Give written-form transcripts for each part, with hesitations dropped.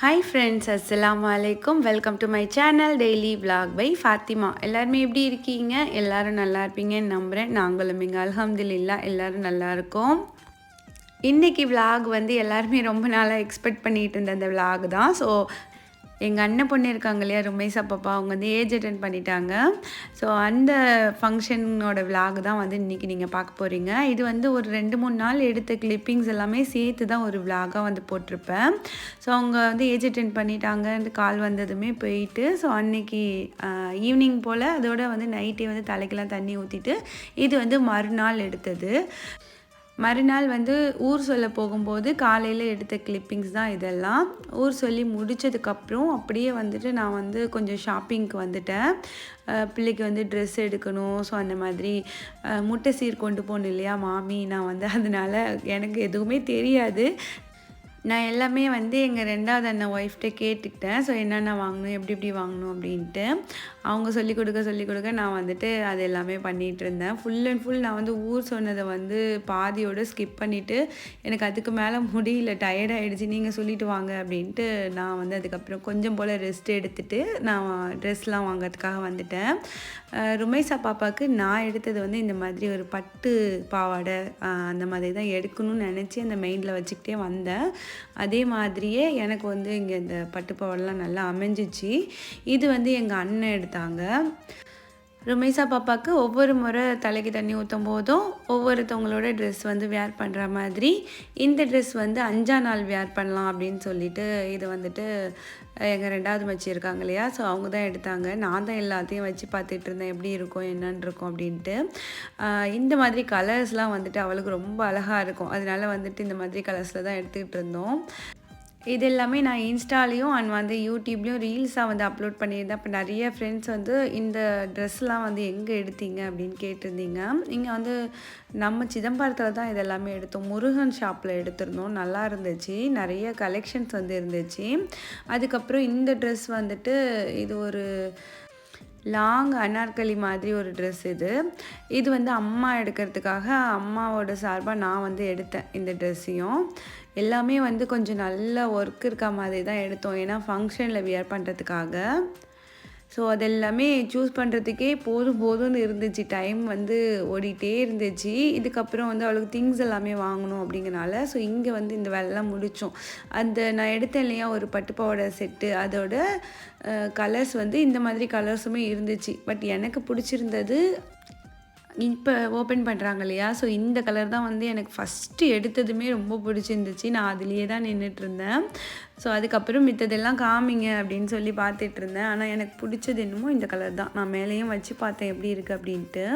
Hi friends, அஸ்ஸலாமு அலைக்கும். Welcome to my channel daily vlog by Fatima. எல்லாருமே எப்படி இருக்கீங்க? எல்லாரும் நல்லா இருப்பீங்கன்னு நம்புகிறேன். நாங்களும் இங்கே அல்ஹம்துலில்லாஹ் எல்லாரும் நல்லா இருக்கோம். இன்றைக்கி vlog வந்து எல்லாருமே ரொம்ப நாளாக எக்ஸ்பெக்ட் பண்ணிகிட்டு இருந்த அந்த vlog தான். ஸோ எங்கள் அண்ணன் பொண்ணு இருக்காங்க இல்லையா, ருமைசா பாப்பா, அவங்க வந்து ஏஜ் அட்டெண்ட் பண்ணிட்டாங்க. ஸோ அந்த ஃபங்க்ஷனோட விலாக் தான் வந்து இன்றைக்கி நீங்கள் பார்க்க போகிறீங்க. இது வந்து ஒரு 2-3 நாள் எடுத்த கிளிப்பிங்ஸ் எல்லாமே சேர்த்து தான் ஒரு விலாகாக வந்து போட்டிருப்பேன். ஸோ அவங்க வந்து ஏஜ் அட்டெண்ட் பண்ணிட்டாங்க, கால் வந்ததுமே போயிட்டு, ஸோ அன்றைக்கி ஈவினிங் போல் அதோட வந்து நைட்டே வந்து தலைக்கெல்லாம் தண்ணி ஊற்றிட்டு, இது வந்து மறுநாள் எடுத்தது. மறுநாள் வந்து ஊர் சொல்ல போகும்போது காலையில் எடுத்த கிளிப்பிங்ஸ் தான் இதெல்லாம். ஊர் சொல்லி முடித்ததுக்கப்புறம் அப்படியே வந்துட்டு நான் வந்து கொஞ்சம் ஷாப்பிங்க்கு வந்துட்டேன். பிள்ளைக்கு வந்து ட்ரெஸ் எடுக்கணும். ஸோ அந்த மாதிரி முட்டை சீர் கொண்டு போகணும் இல்லையா மாமி, நான் வந்து அதனால் எனக்கு எதுவுமே தெரியாது. நான் எல்லாமே வந்து எங்கள் 2வது அண்ணன் ஒய்ஃப்கிட்ட கேட்டுக்கிட்டேன். ஸோ என்னென்ன வாங்கணும், எப்படி எப்படி வாங்கணும் அப்படின்ட்டு அவங்க சொல்லிக் கொடுக்க நான் வந்துட்டு அது எல்லாமே பண்ணிகிட்டு இருந்தேன். ஃபுல் அண்ட் ஃபுல் நான் வந்து ஊர் சொன்னதை வந்து பாதியோடு ஸ்கிப் பண்ணிவிட்டு, எனக்கு அதுக்கு மேலே முடியல, டயர்ட் ஆகிடுச்சு, நீங்கள் சொல்லிவிட்டு வாங்க அப்படின்ட்டு நான் வந்து அதுக்கப்புறம் கொஞ்சம் போல் ரெஸ்ட் எடுத்துகிட்டு நான் ட்ரெஸ்லாம் வாங்கிறதுக்காக வந்துட்டேன். ருமைசா பாப்பாவுக்கு நான் எடுத்தது வந்து இந்த மாதிரி ஒரு பட்டு பாவாடை அந்த மாதிரி தான் எடுக்கணும்னு நினச்சி அந்த மைண்டில் வச்சுக்கிட்டே வந்தேன். அதே மாதிரியே எனக்கு வந்து இங்கே இந்த பட்டுப்பாவாடெலாம் நல்லா அமைஞ்சிச்சு. இது வந்து எங்கள் அண்ணன் எடுத்தாங்க. ருமைசா பாப்பாவுக்கு ஒவ்வொரு முறை தலைக்கு தண்ணி ஊற்றும் போதும் ஒவ்வொருத்தவங்களோட ட்ரெஸ் வந்து வேர் பண்ணுற மாதிரி இந்த ட்ரெஸ் வந்து 5ஆம் நாள் வேர் பண்ணலாம் அப்படின்னு சொல்லிட்டு இது வந்துட்டு எங்கள் 2வது மச்சி இருக்காங்க இல்லையா, ஸோ அவங்க தான் எடுத்தாங்க. நான் தான் எல்லாத்தையும் வச்சு பார்த்துட்டு இருந்தேன் எப்படி இருக்கும் என்னன்னு இருக்கும் அப்படின்ட்டு. இந்த மாதிரி கலர்ஸ்லாம் வந்துட்டு அவளுக்கு ரொம்ப அழகாக இருக்கும், அதனால வந்துட்டு இந்த மாதிரி கலர்ஸில் தான் எடுத்துக்கிட்டு இருந்தோம். இது எல்லாமே நான் இன்ஸ்டாலேயும் அண்ட் வந்து யூடியூப்லேயும் ரீல்ஸாக வந்து அப்லோட் பண்ணியிருந்தேன். அப்போ நிறைய ஃப்ரெண்ட்ஸ் வந்து இந்த ட்ரெஸ்லாம் வந்து எங்கே எடுத்தீங்க அப்படின்னு கேட்டிருந்தீங்க. இங்கே வந்து நம்ம சிதம்பரத்தில் தான் இதெல்லாமே எடுத்தோம். முருகன் ஷாப்பில் எடுத்திருந்தோம், நல்லா இருந்துச்சு, நிறைய கலெக்ஷன்ஸ் வந்து இருந்துச்சு. அதுக்கப்புறம் இந்த ட்ரெஸ் வந்துட்டு இது ஒரு லாங் அனார்கலி மாதிரி ஒரு ட்ரெஸ். இது வந்து அம்மா எடுக்கிறதுக்காக அம்மாவோட சார்பாக நான் வந்து எடுத்தேன் இந்த ட்ரெஸ்ஸையும். எல்லாமே வந்து கொஞ்சம் நல்ல ஒர்க் இருக்க மாதிரி தான் எடுத்தோம், ஏன்னா ஃபங்க்ஷனில் வியர் பண்ணுறதுக்காக. ஸோ அதெல்லாமே சூஸ் பண்ணுறதுக்கே போதும்னு இருந்துச்சு, டைம் வந்து ஓடிட்டே இருந்துச்சு. இதுக்கப்புறம் வந்து அவளுக்கு திங்ஸ் எல்லாமே வாங்கணும் அப்படிங்கிறனால ஸோ இங்கே வந்து இந்த வேலைலாம் முடித்தோம். அந்த நான் எடுத்தேன் இல்லையா ஒரு பட்டுப்பாவோட செட்டு, அதோட கலர்ஸ் வந்து இந்த மாதிரி கலர்ஸுமே இருந்துச்சு. பட் எனக்கு பிடிச்சிருந்தது இப்போ ஓப்பன் பண்ணுறாங்க இல்லையா, ஸோ இந்த கலர் தான் வந்து எனக்கு ஃபஸ்ட்டு எடுத்ததுமே ரொம்ப பிடிச்சிருந்துச்சு. நான் அதுலேயே தான் நின்றுட்டுருந்தேன். ஸோ அதுக்கப்புறம் மித்ததெல்லாம் காமிங்க அப்படின்னு சொல்லி பார்த்துட்ருந்தேன். ஆனால் எனக்கு பிடிச்சது என்னமோ இந்த கலர் தான். நான் மேலேயும் வச்சு பார்த்தேன் எப்படி இருக்குது அப்படின்ட்டு.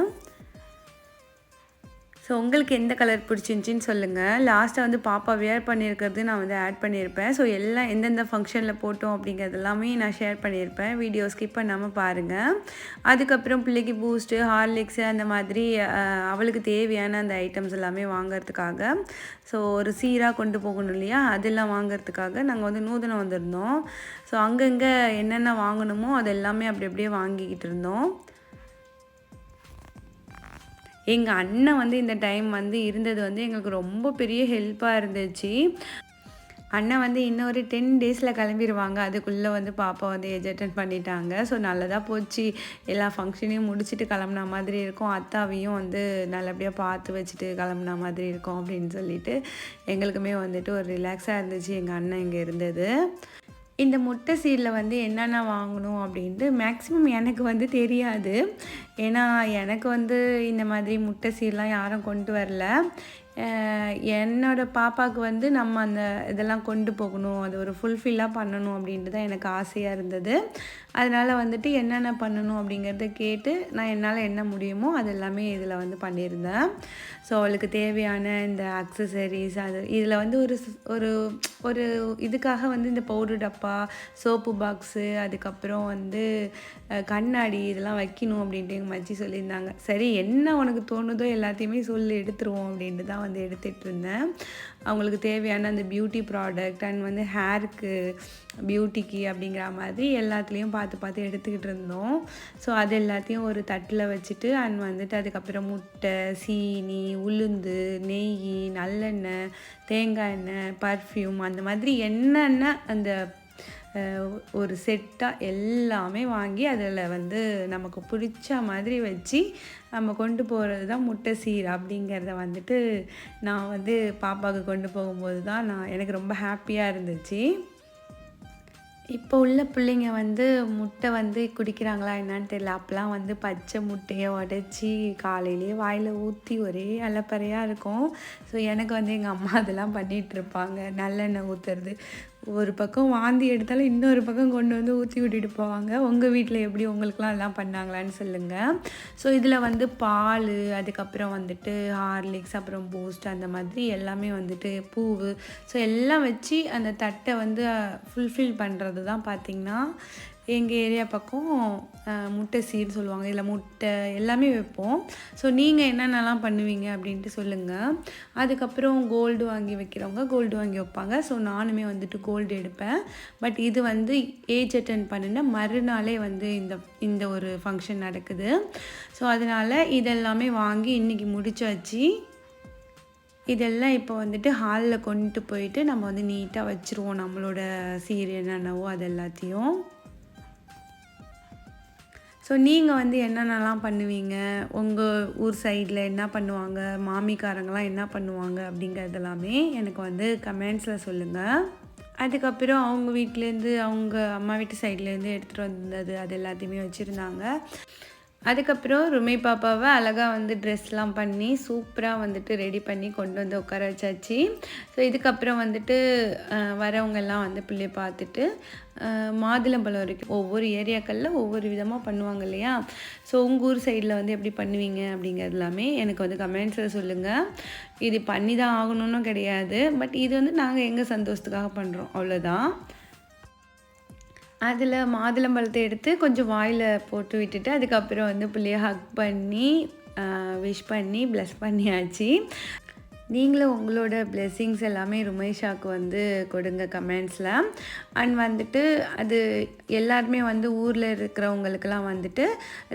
ஸோ உங்களுக்கு எந்த கலர் பிடிச்சிருந்துச்சின்னு சொல்லுங்கள். லாஸ்ட்டாக வந்து பாப்பா வேர் பண்ணியிருக்கிறது நான் வந்து ஆட் பண்ணியிருப்பேன். ஸோ எல்லாம் எந்தெந்த ஃபங்க்ஷனில் போட்டோம் அப்படிங்கிறது எல்லாமே நான் ஷேர் பண்ணியிருப்பேன். வீடியோ ஸ்கிப் பண்ணாமல் பாருங்கள். அதுக்கப்புறம் பிள்ளைக்கு பூஸ்ட்டு, ஹார்லிக்ஸு அந்த மாதிரி அவளுக்கு தேவையான அந்த ஐட்டம்ஸ் எல்லாமே வாங்கிறதுக்காக, ஸோ ஒரு சீராக கொண்டு போகணும் இல்லையா, அதெல்லாம் வாங்கிறதுக்காக நாங்கள் வந்து நூதனம் வந்திருந்தோம். ஸோ அங்கங்கே என்னென்ன வாங்கணுமோ அது எல்லாமே அப்படி அப்படியே வாங்கிக்கிட்டு இருந்தோம். எங்கள் அண்ணன் வந்து இந்த டைம் வந்து இருந்தது வந்து எங்களுக்கு ரொம்ப பெரிய ஹெல்ப்பாக இருந்துச்சு. அண்ணன் வந்து இன்னொரு 10 டேஸில் கிளம்பிடுவாங்க, அதுக்குள்ளே வந்து பாப்பா வந்து ஏஜ் அட்டெண்ட் பண்ணிட்டாங்க. ஸோ நல்லதாக போச்சு, எல்லா ஃபங்க்ஷனையும் முடிச்சுட்டு கிளம்புன மாதிரி இருக்கும், அத்தாவையும் வந்து நல்லபடியாக பார்த்து வச்சுட்டு கிளம்புன மாதிரி இருக்கும் அப்படின்னு சொல்லிட்டு எங்களுக்குமே வந்துட்டு ஒரு ரிலாக்ஸாக இருந்துச்சு எங்கள் அண்ணன் இங்கே இருந்தது. இந்த முட்டை சீரில் வந்து என்னென்ன வாங்கணும் அப்படின்ட்டு மேக்ஸிமம் எனக்கு வந்து தெரியாது, ஏன்னா எனக்கு வந்து இந்த மாதிரி முட்டை சீரெலாம் யாரும் கொண்டு வரல. என்னோடய பாப்பாவுக்கு வந்து நம்ம அந்த இதெல்லாம் கொண்டு போகணும், அது ஒரு ஃபுல்ஃபில்லாக பண்ணணும் அப்படின்ட்டு தான் எனக்கு ஆசையாக இருந்தது. அதனால் வந்துட்டு என்னென்ன பண்ணணும் அப்படிங்கிறத கேட்டு நான் என்னால் என்ன முடியுமோ அது எல்லாமே இதில் வந்து பண்ணியிருந்தேன். ஸோ அவளுக்கு தேவையான இந்த அக்சசரிஸ் அது இதில் வந்து ஒரு ஒரு இதுக்காக வந்து இந்த பவுடர் டப்பா, சோப்பு பாக்ஸு, அதுக்கப்புறம் வந்து கண்ணாடி இதெல்லாம் வைக்கணும் அப்படின்ட்டு எங்கள் மச்சி சொல்லியிருந்தாங்க. சரி என்ன உனக்கு தோணுதோ எல்லாத்தையுமே சொல்லி எடுத்துருவோம் அப்படின்ட்டு தான் வந்து எடுத்துகிட்டு இருந்தேன். அவங்களுக்கு தேவையான அந்த பியூட்டி ப்ராடக்ட் அண்ட் வந்து ஹேருக்கு பியூட்டிக்கு அப்படிங்கிற மாதிரி எல்லாத்துலேயும் பார்த்து எடுத்துக்கிட்டு இருந்தோம். ஸோ அது எல்லாத்தையும் ஒரு தட்டில் வச்சுட்டு அண்ட் வந்துட்டு அதுக்கப்புறம் முட்டை, சீனி, உளுந்து, நெய், நல்லெண்ணெய், தேங்காய் எண்ணெய், பர்ஃப்யூம் அந்த மாதிரி என்னென்ன அந்த ஒரு செட்டாக எல்லாமே வாங்கி அதில் வந்து நமக்கு பிடிச்ச மாதிரி வச்சு நம்ம கொண்டு போகிறது தான் முட்டை சீர் அப்படிங்கிறத வந்துட்டு நான் வந்து பாப்பாவுக்கு கொண்டு போகும்போது தான் எனக்கு ரொம்ப ஹாப்பியாக இருந்துச்சு. இப்போ உள்ள பிள்ளைங்க வந்து முட்டை வந்து குடிக்கிறாங்களா என்னான்னு தெரியல. அப்போலாம் வந்து பச்சை முட்டையை உடச்சி காலையிலேயே வாயில் ஊற்றி ஒரே அலப்பறையாக இருக்கும். ஸோ எனக்கு வந்து எங்கள் அம்மா அதெல்லாம் பண்ணிகிட்ருப்பாங்க. நல்லெண்ணெய் ஊற்றுறது, ஒரு பக்கம் வாந்தி எடுத்தாலும் இன்னொரு பக்கம் கொண்டு வந்து ஊற்றி விட்டுட்டு போவாங்க. உங்கள் வீட்டில் எப்படி, உங்களுக்குலாம் எல்லாம் பண்ணாங்களான்னு சொல்லுங்கள். ஸோ இதில் வந்து பால், அதுக்கப்புறம் வந்துட்டு ஹார்லிக்ஸ், அப்புறம் பூஸ்ட் அந்த மாதிரி எல்லாமே வந்துட்டு பூவு, ஸோ எல்லாம் வச்சு அந்த தட்டை வந்து ஃபுல்ஃபில் பண்ணுறது தான் பார்த்திங்கன்னா எங்கள் ஏரியா பக்கம் முட்டை சீர் சொல்லுவாங்க. இதில் முட்டை எல்லாமே வைப்போம். ஸோ நீங்கள் என்னென்னலாம் பண்ணுவீங்க அப்படின்ட்டு சொல்லுங்கள். அதுக்கப்புறம் கோல்டு வாங்கி வைக்கிறவங்க கோல்டு வாங்கி வைப்பாங்க. ஸோ நானுமே வந்துட்டு கோல்டு எடுப்பேன். பட் இது வந்து ஏஜ் அட்டன் பண்ணின மறுநாளே வந்து இந்த ஒரு ஃபங்க்ஷன் நடக்குது. ஸோ அதனால் இதெல்லாமே வாங்கி இன்றைக்கி முடிச்சாச்சு. இதெல்லாம் இப்போ வந்துட்டு ஹாலில் கொண்டுட்டு போயிட்டு நம்ம வந்து நீட்டாக வச்சுருவோம். நம்மளோட சீர் என்னென்னவோ அது எல்லாத்தையும். ஸோ நீங்கள் வந்து என்னென்னலாம் பண்ணுவீங்க, உங்கள் ஊர் சைடில் என்ன பண்ணுவாங்க, மாமிக்காரங்களாம் என்ன பண்ணுவாங்க அப்படிங்கிறதெல்லாமே எனக்கு வந்து கமெண்ட்ஸில் சொல்லுங்கள். அதுக்கப்புறம் அவங்க வீட்டிலேருந்து, அவங்க அம்மா வீட்டு சைட்லேருந்து எடுத்துகிட்டு வந்தது அது எல்லாத்தையுமே வச்சுருந்தாங்க. அதுக்கப்புறம் ருமை பாப்பாவை அழகாக வந்து ட்ரெஸ்லாம் பண்ணி சூப்பராக வந்துட்டு ரெடி பண்ணி கொண்டு வந்து உட்கார வச்சாச்சு. ஸோ இதுக்கப்புறம் வந்துட்டு வரவங்கெல்லாம் வந்து பிள்ளைய பார்த்துட்டு மாதுளம்பழம் வரைக்கும் ஒவ்வொரு ஏரியாக்களில் ஒவ்வொரு விதமாக பண்ணுவாங்க இல்லையா. ஸோ உங்கள் ஊர் சைடில் வந்து எப்படி பண்ணுவீங்க அப்படிங்கிறது எல்லாமே எனக்கு வந்து கமெண்ட்ஸில் சொல்லுங்கள். இது பண்ணி தான் ஆகணும்னு கிடையாது, பட் இது வந்து நாங்கள் எங்கள் சந்தோஷத்துக்காக பண்ணுறோம், அவ்வளோதான். அதில் மாதுளம்பழத்தை எடுத்து கொஞ்சம் வாயில் போட்டு விட்டுட்டு அதுக்கப்புறம் வந்து பிள்ளைய ஹக் பண்ணி விஷ் பண்ணி ப்ளஸ் பண்ணியாச்சு. நீங்களும் உங்களோட பிளெஸ்ஸிங்ஸ் எல்லாமே ருமேஷாவுக்கு வந்து கொடுங்க கமெண்ட்ஸில். அண்ட் வந்துட்டு அது எல்லாருமே வந்து ஊரில் இருக்கிறவங்களுக்கெல்லாம் வந்துட்டு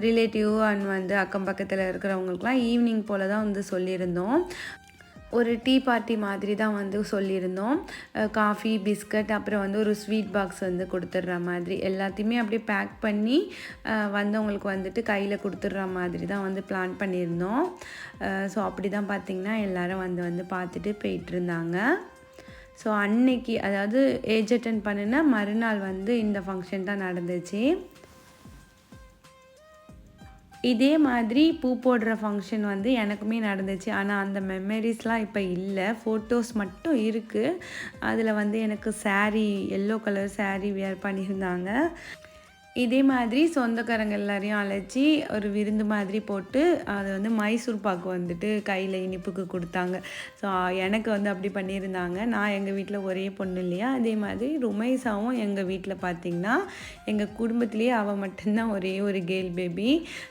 ரிலேட்டிவ் அண்ட் வந்து அக்கம் பக்கத்தில் இருக்கிறவங்களுக்குலாம் ஈவினிங் போல் தான் வந்து சொல்லியிருந்தோம். ஒரு டீ பார்ட்டி மாதிரி தான் வந்து சொல்லியிருந்தோம். காஃபி, பிஸ்கட், அப்புறம் வந்து ஒரு ஸ்வீட் பாக்ஸ் வந்து கொடுத்துட்ற மாதிரி எல்லாத்தையுமே அப்படியே பேக் பண்ணி வந்தவங்களுக்கு வந்துட்டு கையில் கொடுத்துட்ற மாதிரி தான் வந்து பிளான் பண்ணியிருந்தோம். ஸோ அப்படி தான் பார்த்திங்கன்னா எல்லோரும் வந்து பார்த்துட்டு போயிட்டுருந்தாங்க. ஸோ அன்னைக்கு, அதாவது ஏஜ் அட்டன் பண்ணின மறுநாள் வந்து இந்த ஃபங்க்ஷன் தான் நடந்துச்சு. இதே மாதிரி பூ போடுற ஃபங்க்ஷன் வந்து எனக்குமே நடந்துச்சு. ஆனால் அந்த மெமரிஸ்லாம் இப்போ இல்லை, ஃபோட்டோஸ் மட்டும் இருக்குது. அதில் வந்து எனக்கு sari, yellow colour sari wear பண்ணியிருந்தாங்க. இதே மாதிரி சொந்தக்காரங்க எல்லாரையும் அழைச்சி ஒரு விருந்து மாதிரி போட்டு அது வந்து மைசூர் பாக்கு வந்துட்டு கையில் இனிப்புக்கு கொடுத்தாங்க. ஸோ எனக்கு வந்து அப்படி பண்ணியிருந்தாங்க. நான் எங்கள் வீட்டில் ஒரே பொண்ணு இல்லையா, அதே மாதிரி ருமைசாவும் எங்கள் வீட்டில் பார்த்திங்கன்னா எங்கள் குடும்பத்துலேயே அவள் மட்டும்தான் ஒரே ஒரு கேர்ள் பேபி.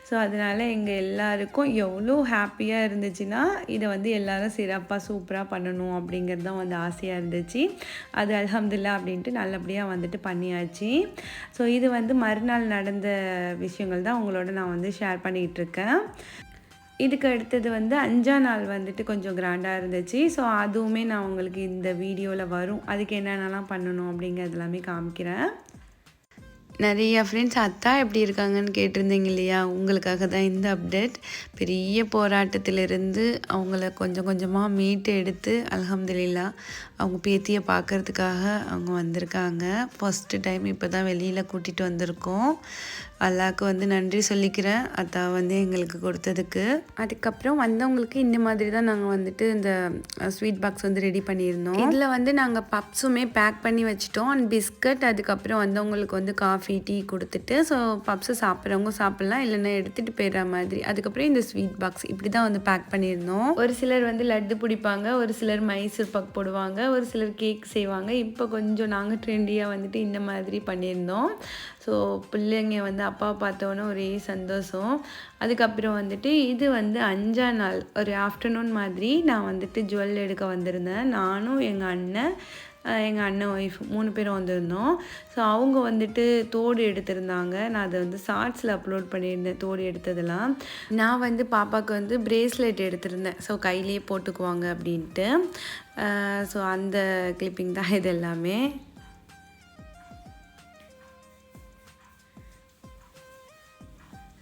ஸோ அதனால் எங்கள் எல்லாருக்கும் எவ்வளோ ஹாப்பியாக இருந்துச்சுன்னா இதை வந்து எல்லோரும் சிறப்பாக சூப்பராக பண்ணணும் அப்படிங்கிறது தான் வந்து ஆசையாக இருந்துச்சு. அது அல்ஹம்துலில்லாஹ் அப்படின்ட்டு நல்லபடியாக வந்துட்டு பண்ணியாச்சு. ஸோ இது வந்து மறுநாள் நடந்த விஷயங்கள் தான் உங்களோட நான் வந்து ஷேர் பண்ணிகிட்ருக்கேன். இதுக்கு அடுத்தது வந்து 5ஆம் நாள் வந்துட்டு கொஞ்சம் கிராண்டாக இருந்துச்சு. ஸோ அதுவுமே நான் உங்களுக்கு இந்த வீடியோவில் வரும். அதுக்கு என்னென்னலாம் பண்ணணும் அப்படிங்கிறது எல்லாமே காமிக்கிறேன். நிறையா ஃப்ரெண்ட்ஸ் அத்தா எப்படி இருக்காங்கன்னு கேட்டிருந்தீங்க இல்லையா, உங்களுக்காக தான் இந்த அப்டேட். பெரிய போராட்டத்திலிருந்து அவங்கள கொஞ்சம் கொஞ்சமாக மீட்டு எடுத்து அல்ஹம்துலில்லாஹ் அவங்க பேத்தியை பார்க்குறதுக்காக அவங்க வந்திருக்காங்க. ஃபஸ்ட்டு டைம் இப்போ தான் வெளியில் கூட்டிகிட்டு வந்திருக்கோம். அல்லாஹ்க்கு வந்து நன்றி சொல்லிக்கிறேன், அத்தா வந்து எங்களுக்கு கொடுத்ததுக்கு. அதுக்கப்புறம் வந்தவங்களுக்கு இந்த மாதிரி தான் நாங்கள் வந்துட்டு இந்த ஸ்வீட் பாக்ஸ் வந்து ரெடி பண்ணியிருந்தோம். இதில் வந்து நாங்கள் பப்ஸுமே பேக் பண்ணி வச்சுட்டோம். அண்ட் பிஸ்கட், அதுக்கப்புறம் வந்தவங்களுக்கு வந்து காஃபி, டீ கொடுத்துட்டு, ஸோ பப்ஸு சாப்பிட்றவங்க சாப்பிட்லாம், இல்லைன்னா எடுத்துகிட்டு போயிடுற மாதிரி. அதுக்கப்புறம் இந்த ஸ்வீட் பாக்ஸ் இப்படி தான் வந்து பேக் பண்ணியிருந்தோம். ஒரு சிலர் வந்து லட்டு பிடிப்பாங்க, ஒரு சிலர் மைசூர் பாக் போடுவாங்க, ஒரு சிலர் கேக் செய்வாங்க. இப்போ கொஞ்சம் நாங்கள் ட்ரெண்டியாக வந்துட்டு இந்த மாதிரி பண்ணியிருந்தோம். ஸோ பிள்ளைங்க வந்து அப்பாவை பார்த்தோன்னே ஒரே சந்தோஷம். அதுக்கப்புறம் வந்துட்டு இது வந்து 5ஆம் நாள் ஒரு ஆஃப்டர்நூன் மாதிரி நான் வந்துட்டு ஜுவல் எடுக்க வந்திருந்தேன். நானும் எங்கள் அண்ணன் ஒய்ஃப் 3 பேரும் வந்திருந்தோம். ஸோ அவங்க வந்துட்டு தோடு எடுத்திருந்தாங்க. நான் அதை வந்து ஷார்ட்ஸில் அப்லோட் பண்ணியிருந்தேன் தோடு எடுத்ததெல்லாம். நான் வந்து பாப்பாவுக்கு வந்து பிரேஸ்லெட் எடுத்திருந்தேன், ஸோ கையிலேயே போட்டுக்குவாங்க அப்படின்ட்டு. ஸோ அந்த கிளிப்பிங் தான் இது எல்லாமே.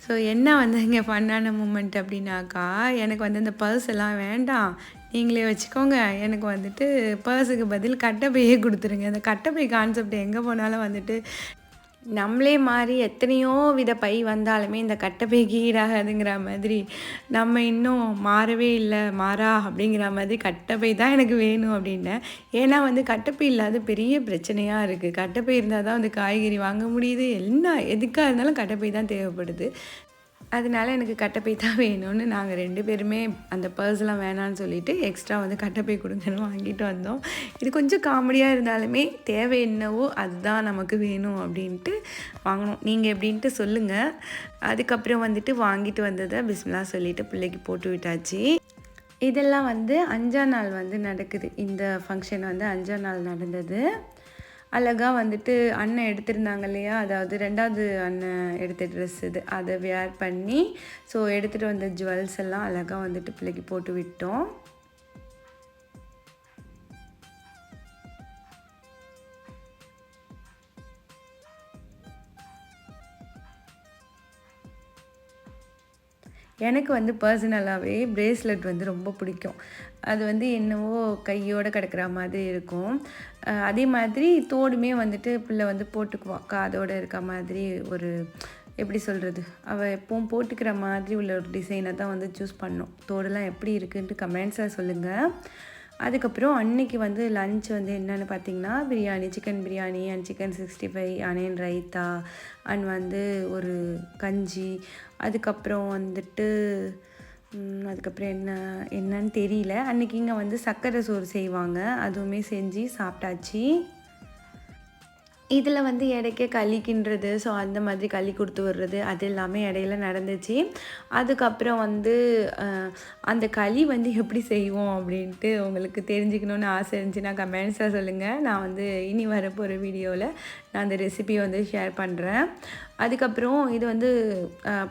ஸோ என்ன வந்து இங்கே ஃபன்னான மூமெண்ட் அப்படின்னாக்கா, எனக்கு வந்து இந்த பர்ஸ் எல்லாம் வேண்டாம், நீங்களே வச்சுக்கோங்க. எனக்கு வந்துட்டு பர்ஸுக்கு பதில் கட்டைப்பையே குடுத்துருங்க. இந்த கட்டைப்பை கான்செப்ட் எங்கே போனாலும் வந்துட்டு நம்மளே மாறி எத்தனையோ வித பை வந்தாலுமே இந்த கட்டைப்பைக்கு ஈடாகாதுங்கிற மாதிரி, நம்ம இன்னும் மாறவே இல்ல, மாறா அப்படிங்கிற மாதிரி கட்டைப்பை தான் எனக்கு வேணும் அப்படின்னேன். ஏன்னா வந்து கட்டைப்பை இல்லாத பெரிய பிரச்சனையா இருக்கு. கட்டைப்பை இருந்தா தான் வந்து காய்கறி வாங்க முடியுது. என்ன எதுக்கா இருந்தாலும் கட்டைப்பை தான் தேவைப்படுது. அதனால எனக்கு கட்டைப்பை தான் வேணும்னு நாங்கள் 2 பேருமே அந்த பர்ஸ்லாம் வேணான்னு சொல்லிட்டு எக்ஸ்ட்ரா வந்து கட்டைப்பை கொடுங்கன்னு வாங்கிட்டு வந்தோம். இது கொஞ்சம் காமெடியாக இருந்தாலுமே தேவை என்னவோ அதுதான் நமக்கு வேணும் அப்படின்ட்டு வாங்கினோம். நீங்கள் எப்படின்ட்டு சொல்லுங்கள். அதுக்கப்புறம் வந்துட்டு வாங்கிட்டு வந்ததை பிஸ்மில்லா சொல்லிவிட்டு பிள்ளைக்கு போட்டு விட்டாச்சு. இதெல்லாம் வந்து 5ஆம் நாள் வந்து நடக்குது. இந்த ஃபங்க்ஷன் வந்து 5ஆம் நாள் நடந்தது. அழகா வந்துட்டு அண்ணன் எடுத்திருந்தாங்க இல்லையா, அதாவது 2வது அண்ணன் எடுத்த ட்ரெஸ் இது, அதை வியர் பண்ணி ஸோ எடுத்துகிட்டு வந்த ஜுவல்ஸ் எல்லாம் அழகாக வந்துட்டு பிள்ளைக்கு போட்டு விட்டோம். எனக்கு வந்து பர்சனலாகவே பிரேஸ்லெட் வந்து ரொம்ப பிடிக்கும். அது வந்து என்னவோ கையோடு கிடக்கிற மாதிரி இருக்கும். அதே மாதிரி தோடுமே வந்துட்டு பிள்ளை வந்து போட்டுக்குவா. காதோடு இருக்க மாதிரி ஒரு எப்படி சொல்கிறது, அவள் எப்பவும் போட்டுக்கிற மாதிரி உள்ள ஒரு டிசைனை தான் வந்து சூஸ் பண்ணோம். தோடெல்லாம் எப்படி இருக்குன்ட்டு கமெண்ட்ஸாக சொல்லுங்கள். அதுக்கப்புறம் அன்னைக்கு வந்து லன்ச் வந்து என்னென்னு பார்த்தீங்கன்னா, biryani, chicken biryani and chicken 65 onion raita and வந்து ஒரு கஞ்சி. அதுக்கப்புறம் வந்துட்டு அதுக்கப்புறம் என்னன்னு தெரியல. அன்றைக்கி இங்கே வந்து சர்க்கரை சோறு செய்வாங்க, அதுவுமே செஞ்சு சாப்பிட்டாச்சு. இதில் வந்து இடைக்கே களி கிண்டுறது, ஸோ அந்த மாதிரி களி கொடுத்து விடுறது அது எல்லாமே இடையில நடந்துச்சு. அதுக்கப்புறம் வந்து அந்த களி வந்து எப்படி செய்வோம் அப்படின்ட்டு உங்களுக்கு தெரிஞ்சுக்கணுன்னு ஆசை இருந்துச்சுன்னா கமெண்ட்ஸாக சொல்லுங்கள். நான் வந்து இனி வரப்போகிற வீடியோவில் நான் அந்த ரெசிபியை வந்து ஷேர் பண்ணுறேன். அதுக்கப்புறம் இது வந்து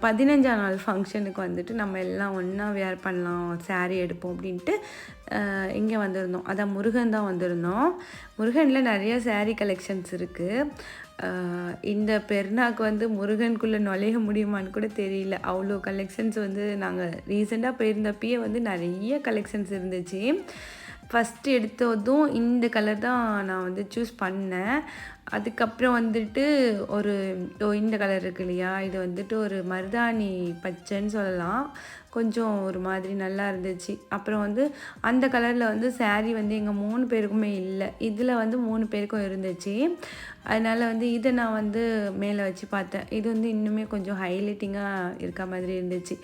15ஆம் நாள் ஃபங்க்ஷனுக்கு வந்துட்டு நம்ம எல்லாம் ஒன்றா வியர் பண்ணலாம், சாரீ எடுப்போம் அப்படின்ட்டு இங்கே வந்திருந்தோம். அதான் முருகன் தான் வந்திருந்தோம். முருகனில் நிறைய சாரீ கலெக்ஷன்ஸ் இருக்குது. இந்த பெருநாக்கு வந்து முருகனுக்குள்ளே நுழைய முடியுமான்னு கூட தெரியல. அவ்வளோ கலெக்ஷன்ஸ் வந்து நாங்கள் ரீசெண்டாக போயிருந்தப்பயே வந்து நிறைய கலெக்ஷன்ஸ் இருந்துச்சு. ஃபஸ்ட்டு எடுத்ததும் இந்த கலர் தான் நான் வந்து சூஸ் பண்ணேன். அதுக்கப்புறம் வந்துட்டு இந்த கலர் இருக்கு இல்லையா, இது வந்துட்டு ஒரு மருதாணி பச்சைன்னு சொல்லலாம். கொஞ்சம் ஒரு மாதிரி நல்லா இருந்துச்சு. அப்புறம் வந்து அந்த கலரில் வந்து சாரீ வந்து எங்கள் 3 பேருக்குமே இல்லை. இதில் வந்து 3 பேருக்கும் இருந்துச்சு. அதனால் வந்து இதை நான் வந்து மேலே வச்சு பார்த்தேன். இது வந்து இன்னுமே கொஞ்சம் ஹைலைட்டிங்காக இருக்க மாதிரி இருந்துச்சு.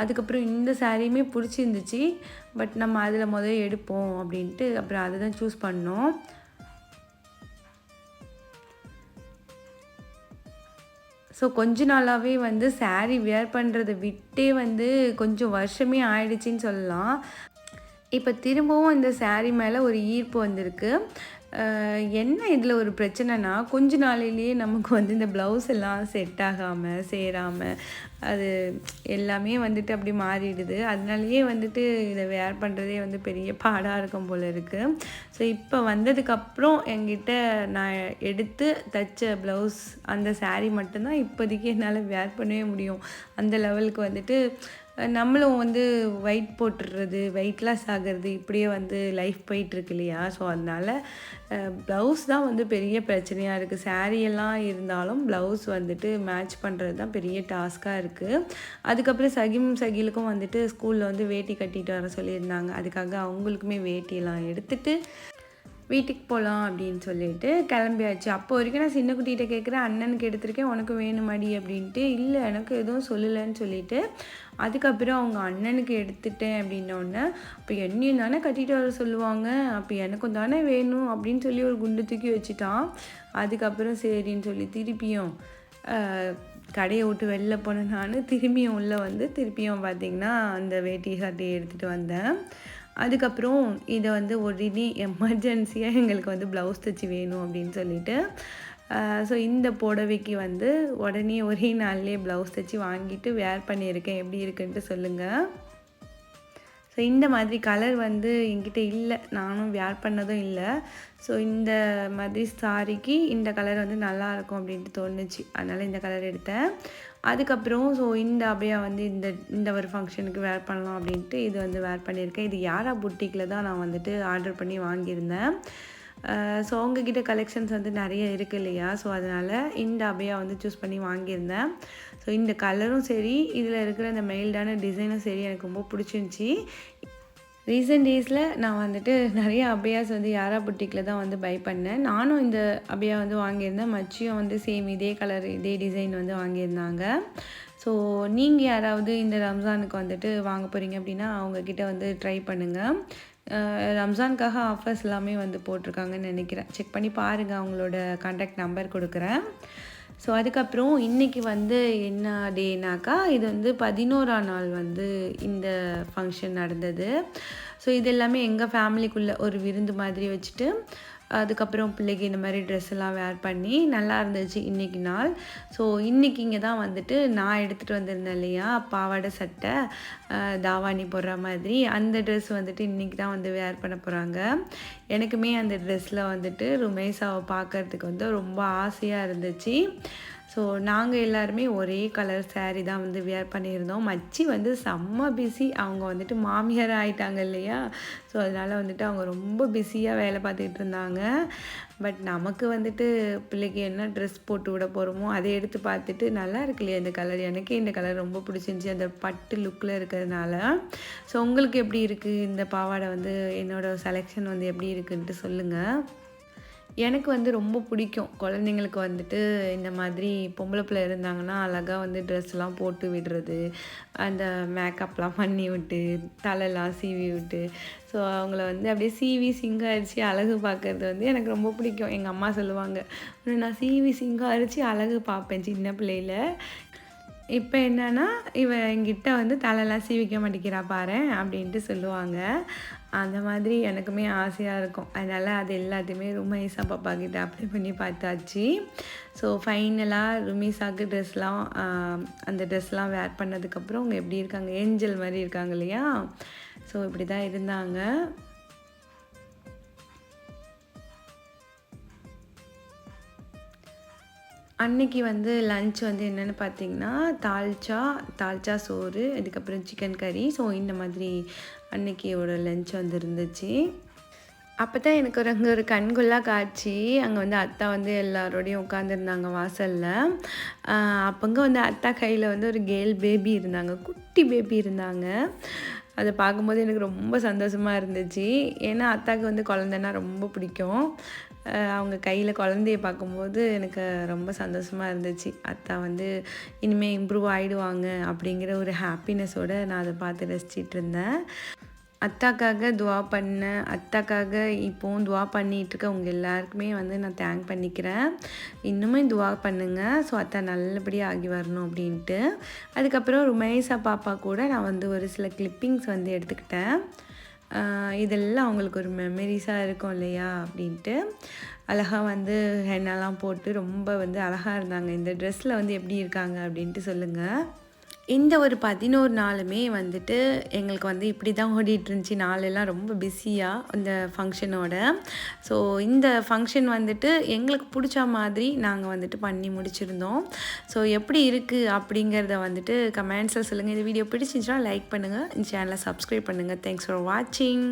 அதுக்கப்புறம் இந்த சாரியுமே பிடிச்சிருந்துச்சு. பட் நம்ம அதில் முதல்ல எடுப்போம் அப்படின்ட்டு அப்புறம் அதை தான் சூஸ் பண்ணோம். ஸோ கொஞ்ச நாளாகவே வந்து சாரீ வியர் பண்ணுறதை விட்டே வந்து கொஞ்சம் வருஷமே ஆயிடுச்சின்னு சொல்லலாம். இப்போ திரும்பவும் இந்த சாரீ மேலே ஒரு ஈர்ப்பு வந்திருக்கு. என்ன இதில் ஒரு பிரச்சனைனா, கொஞ்ச நாளிலேயே நமக்கு வந்து இந்த ப்ளவுஸ் எல்லாம் செட் ஆகாமல் சேராமல் அது எல்லாமே வந்துட்டு அப்படி மாறிடுது. அதனாலேயே வந்துட்டு இதை வேர் பண்ணுறதே வந்து பெரிய பாடாக இருக்கும் போல் இருக்குது. ஸோ இப்போ வந்ததுக்கப்புறம் என்கிட்ட நான் எடுத்து தைச்ச ப்ளவுஸ் அந்த சாரீ மட்டும்தான் இப்போதைக்கு என்னால் வேர் பண்ணவே முடியும். அந்த லெவலுக்கு வந்துட்டு நம்மளும் வந்து வெயிட் போட்டுடுறது, வெயிட் லாஸ் ஆகிறது, இப்படியே வந்து லைஃப் போயிட்டுருக்கு இல்லையா. ஸோ அதனால் ப்ளவுஸ் தான் வந்து பெரிய பிரச்சனையாக இருக்குது. சாரியெல்லாம் இருந்தாலும் ப்ளவுஸ் வந்துட்டு மேட்ச் பண்ணுறது தான் பெரிய டாஸ்க்காக இருக்குது. அதுக்கப்புறம் சகிலுக்கும் வந்துட்டு ஸ்கூலில் வந்து வேட்டி கட்டிட்டு வர சொல்லியிருந்தாங்க. அதுக்காக அவங்களுக்குமே வேட்டியெல்லாம் எடுத்துகிட்டு வீட்டுக்கு போகலாம் அப்படின்னு சொல்லிட்டு கிளம்பியாச்சு. அப்போ வரைக்கும் நான் சின்ன குட்டிகிட்ட கேட்குறேன், அண்ணனுக்கு எடுத்திருக்கேன், உனக்கு வேணுமாடி அப்படின்ட்டு. இல்லை எனக்கு எதுவும் சொல்லலைன்னு சொல்லிவிட்டு அதுக்கப்புறம் அவங்க அண்ணனுக்கு எடுத்துட்டேன் அப்படின்னோடனே, அப்போ என்னையும் தானே கட்டிட்டு வர சொல்லுவாங்க, அப்போ எனக்கும் தானே வேணும் அப்படின்னு சொல்லி ஒரு குண்டு தூக்கி வச்சுட்டான். அதுக்கப்புறம் சரின்னு சொல்லி திருப்பியும் கடையை விட்டு வெளில போனேன். நான் திரும்பியும் உள்ளே வந்து திருப்பியும் பார்த்திங்கன்னா அந்த வேட்டி சட்டையை எடுத்துகிட்டு வந்தேன். அதுக்கப்புறம் இதை வந்து உடனே எமர்ஜென்சியாக எங்களுக்கு வந்து ப்ளவுஸ் தைச்சி வேணும் அப்படின்னு சொல்லிட்டு ஸோ இந்த புடவைக்கு வந்து உடனே ஒரே நாள்லேயே ப்ளவுஸ் தைச்சி வாங்கிட்டு வேர் பண்ணியிருக்கேன். எப்படி இருக்குன்ட்டு சொல்லுங்கள். ஸோ இந்த மாதிரி கலர் வந்து என்கிட்ட இல்லை, நானும் வேர் பண்ணதும் இல்லை. ஸோ இந்த மாதிரி சாரிக்கு இந்த கலர் வந்து நல்லாயிருக்கும் அப்படின்ட்டு தோணுச்சு, அதனால் இந்த கலர் எடுத்தேன். அதுக்கப்புறம் ஸோ இந்த அபயா வந்து இந்த இந்த ஒரு ஃபங்க்ஷனுக்கு வேர் பண்ணலாம் அப்படின்ட்டு இது வந்து வேர் பண்ணியிருக்கேன். இது யாரா புட்டிக்கில் தான் நான் வந்துட்டு ஆர்டர் பண்ணி வாங்கியிருந்தேன். ஸோ அவங்கக்கிட்ட கலெக்ஷன்ஸ் வந்து நிறைய இருக்குது இல்லையா, ஸோ அதனால் இந்த அபயா வந்து சூஸ் பண்ணி வாங்கியிருந்தேன். ஸோ இந்த கலரும் சரி, இதில் இருக்கிற இந்த மெயில்டான டிசைனும் சரி எனக்கு ரொம்ப பிடிச்சிருந்துச்சி. ரீசெண்ட் டேஸில் நான் வந்துட்டு நிறைய அபயாஸ் வந்து யாரா புட்டிக்கில் தான் வந்து பை பண்ணேன். நானும் இந்த அபயா வந்து வாங்கியிருந்தேன். மச்சியும் வந்து சேம் இதே கலர் இதே டிசைன் வந்து வாங்கியிருந்தாங்க. ஸோ நீங்கள் யாராவது இந்த ரம்ஜானுக்கு வந்துட்டு வாங்க போகிறீங்க அப்படின்னா அவங்கக்கிட்ட வந்து ட்ரை பண்ணுங்கள். ரம்ஜானுக்காக ஆஃபர்ஸ் எல்லாமே வந்து போட்டிருக்காங்கன்னு நினைக்கிறேன். செக் பண்ணி பாருங்கள், அவங்களோட கான்டாக்ட் நம்பர் கொடுக்குறேன். ஸோ அதுக்கப்புறம் இன்றைக்கி வந்து என்ன டேனாக்கா, இது வந்து 11ஆம் நாள் வந்து இந்த ஃபங்க்ஷன் நடந்தது. ஸோ இது எல்லாமே எங்கள் ஃபேமிலிக்குள்ளே ஒரு விருந்து மாதிரி வச்சுட்டு அதுக்கப்புறம் பிள்ளைக்கு இந்த மாதிரி ட்ரெஸ் எல்லாம் வேர் பண்ணி நல்லா இருந்துச்சு இன்றைக்கி நாள். ஸோ இன்றைக்கி இங்கே தான் வந்துட்டு நான் எடுத்துகிட்டு வந்திருந்தேன் இல்லையா பாவாடை சட்டை தாவாணி போடுற மாதிரி, அந்த ட்ரெஸ் வந்துட்டு இன்றைக்கி தான் வந்து வேர் பண்ண போகிறாங்க. எனக்குமே அந்த ட்ரெஸ்ஸில் வந்துட்டு ருமேஷாவை பார்க்குறதுக்கு வந்து ரொம்ப ஆசையாக இருந்துச்சு. ஸோ நாங்கள் எல்லாருமே ஒரே கலர் சேரீ தான் வந்து வியர் பண்ணியிருந்தோம். மச்சி வந்து செம்ம பிஸி, அவங்க வந்துட்டு மாமியார் ஆகிட்டாங்க இல்லையா, ஸோ அதனால் வந்துட்டு அவங்க ரொம்ப பிஸியாக வேலை பார்த்துக்கிட்டு இருந்தாங்க. பட் நமக்கு வந்துட்டு பிள்ளைக்கு என்ன ட்ரெஸ் போட்டு விட போகிறோமோ அதை எடுத்து பார்த்துட்டு நல்லா இருக்கு இல்லையா இந்த கலர், எனக்கே இந்த கலர் ரொம்ப பிடிச்சிருந்துச்சி அந்த பட்டு லுக்கில் இருக்கிறதுனால. ஸோ உங்களுக்கு எப்படி இருக்குது இந்த பாவாடை வந்து என்னோடய செலெக்ஷன் வந்து எப்படி இருக்குன்ட்டு சொல்லுங்கள். எனக்கு வந்து ரொம்ப பிடிக்கும் குழந்தைங்களுக்கு வந்துட்டு இந்த மாதிரி பொம்பளை பிள்ளை இருந்தாங்கன்னா அழகாக வந்து ட்ரெஸ்லாம் போட்டு விடுறது, அந்த மேக்கப்லாம் பண்ணி விட்டு தலைலாம் சீவி விட்டு, ஸோ அவங்கள வந்து அப்படியே சீவி சிங்காரிச்சு அழகு பார்க்குறது வந்து எனக்கு ரொம்ப பிடிக்கும். எங்கள் அம்மா சொல்லுவாங்க, நான் சீவி சிங்காரிச்சு அழகு பார்ப்பேன் சின்ன பிள்ளையில். இப்போ என்னன்னா என்கிட்ட வந்து தலைலாம் சீவிக்க மாட்டேங்கிறா பாரேன் அப்படின்ட்டு சொல்லுவாங்க. அந்த மாதிரி எனக்குமே ஆசையாக இருக்கும். அதனால் அது எல்லாத்தையுமே ருமேஷா பாப்பா கிட்ட அப்ளை பண்ணி பார்த்தாச்சு. ஸோ ஃபைனலாக ருமேஷாவுக்கு ட்ரெஸ்லாம் அந்த ட்ரெஸ்லாம் வேர் பண்ணதுக்கப்புறம் அவங்க எப்படி இருக்காங்க, ஏஞ்சல் மாதிரி இருக்காங்க இல்லையா, ஸோ இப்படி தான் இருந்தாங்க. அன்னைக்கு வந்து லன்ச் வந்து என்னென்னு பார்த்தீங்கன்னா தால்ச்சா சோறு, அதுக்கப்புறம் சிக்கன் கறி. ஸோ இந்த மாதிரி அன்னைக்கியோட லன்ச் வந்து இருந்துச்சு. அப்போ தான் எனக்கு அங்கே ஒரு கண்கொள்ளா காட்சி. அங்கே வந்து அத்தா வந்து எல்லாரோடையும் உட்காந்துருந்தாங்க வாசலில். அப்போங்க வந்து அத்தா கையில் வந்து ஒரு கேர்ள் பேபி இருந்தாங்க, குட்டி பேபி இருந்தாங்க. அதை பார்க்கும்போது எனக்கு ரொம்ப சந்தோஷமாக இருந்துச்சு. ஏன்னா அத்தாவுக்கு வந்து குழந்தைன்னா ரொம்ப பிடிக்கும். அவங்க கையில் குழந்தைய பார்க்கும்போது எனக்கு ரொம்ப சந்தோஷமாக இருந்துச்சு. அத்தா வந்து இனிமேல் இம்ப்ரூவ் ஆகிடுவாங்க அப்படிங்கிற ஒரு ஹாப்பினஸோடு நான் அதை பார்த்து ரசிச்சிட்டு இருந்தேன். அத்தாக்காக துவா பண்ணேன். அத்தாக்காக இப்போவும் துவா பண்ணிகிட்ருக்க உங்கள் எல்லாருக்குமே வந்து நான் தேங்க் பண்ணிக்கிறேன். இன்னுமே துவா பண்ணுங்கள், ஸோ அத்தா நல்லபடியாக ஆகி வரணும் அப்படின்ட்டு. அதுக்கப்புறம் ருமேஷா பாப்பா கூட நான் வந்து ஒரு சில கிளிப்பிங்ஸ் வந்து எடுத்துக்கிட்டேன். இதெல்லாம் அவங்களுக்கு ஒரு மெமரிஸாக இருக்கும் இல்லையா அப்படின்ட்டு. அழகாக வந்து ஹென்னாலாம் போட்டு ரொம்ப வந்து அழகாக இருந்தாங்க. இந்த ட்ரெஸ்ஸில் வந்து எப்படி இருக்காங்க அப்படின்ட்டு சொல்லுங்கள். இந்த ஒரு 11 நாளுமே வந்துட்டு எங்களுக்கு வந்து இப்படி தான் ஓடிட்டுருந்துச்சி. நாளெல்லாம் ரொம்ப பிஸியாக இந்த ஃபங்க்ஷனோட. ஸோ இந்த ஃபங்க்ஷன் வந்துட்டு எங்களுக்கு பிடிச்ச மாதிரி நாங்கள் வந்துட்டு பண்ணி முடிச்சிருந்தோம். ஸோ எப்படி இருக்குது அப்படிங்கிறத வந்துட்டு கமெண்ட்ஸில் சொல்லுங்கள். இந்த வீடியோ பிடிச்சிருந்துச்சுன்னா லைக் பண்ணுங்கள், இந்த சேனலை சப்ஸ்கிரைப் பண்ணுங்கள். தேங்க்ஸ் ஃபார் வாட்சிங்.